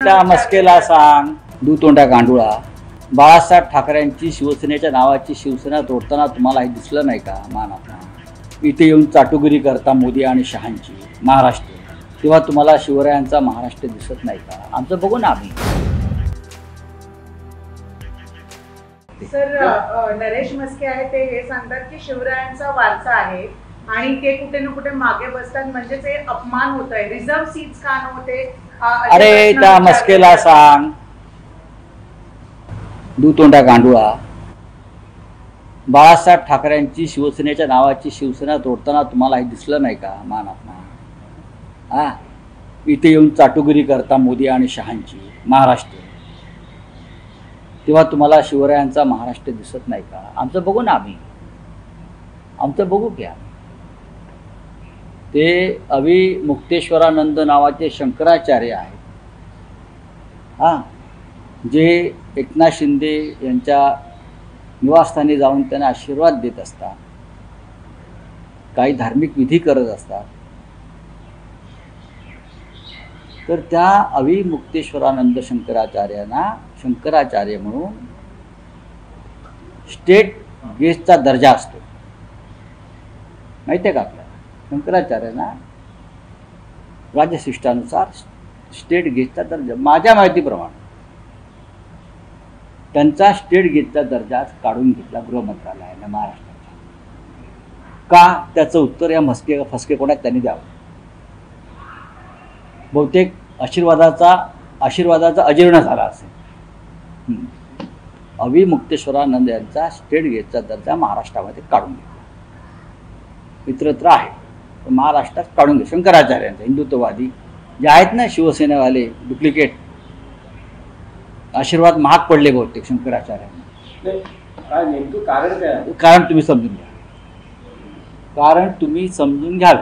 त्या मस्केला सांग दुतोंड्या गांडुळा, बाळासाहेब ठाकरेंची शिवसेनेच्या नावाची शिवसेना तोडताना तुम्हाला हे दिसलं नाही का? मानात इथे येऊन चाटुगिरी करता मोदी आणि शहांची महाराष्ट्र, तेव्हा तुम्हाला शिवरायांचा महाराष्ट्र दिसत नाही का? आमचं बघू ना आम्ही. सर, नरेश मस्के आहे ते हे सांगतात की शिवरायांचा वारसा आहे आणि ते कुठे ना कुठे मागे बसतात, म्हणजे ते अपमान होत आहे. रिझर्व्ह सीट्स का नव्हते? अरे त्या मस्केला सांग दुतोंड्या गांडुळा, बाळासाहेब ठाकरेंची शिवसेनेच्या नावाची शिवसेना तोडताना तुम्हाला हे दिसलं नाही का? मानात इथे येऊन चाटुगिरी करता मोदी आणि शहांची महाराष्ट्र, तेव्हा तुम्हाला शिवरायांचा महाराष्ट्र दिसत नाही का? आमचं बघू ना आम्ही. आमचं बघू घ्या. ते अविमुक्तेश्वरानंद नावाचे शंकराचार्य आहेत, जे एकनाथ शिंदे यांच्या निवासस्थानी जाऊन त्यांना आशीर्वाद देत असतात, काही धार्मिक विधी करत असतात. तर त्या अविमुक्तेश्वरानंद शंकराचार्यांना शंकराचार्य म्हणून स्टेट गेस्टचा दर्जा असतो. माहिती आहे का आपल्याला? शंकराचार्यांना राजशिष्टानुसार स्टेट गेस्टचा दर्जा, माझ्या माहितीप्रमाणे त्यांचा स्टेट गेस्टचा दर्जा काढून घेतला गृहमंत्रालयाने महाराष्ट्राचा. का? त्याचं उत्तर या फसके कोणात त्यांनी द्यावं. बहुतेक आशीर्वादाचा अजीर्ण झाला असेल. अविमुक्तेश्वरानंद यांचा स्टेट गेटचा दर्जा महाराष्ट्रामध्ये काढून घेतला. इतरत्र आहे तर महाराष्ट्रात काढून घे. शंकराचार्यांचा हिंदुत्ववादी जे आहेत ना शिवसेनेवाले डुप्लिकेट, आशीर्वाद महाग पडले बहुतेक शंकराचार्यांना. नेमकं कारण काय? कारण तुम्ही समजून घ्या. कारण तुम्ही समजून घ्याल.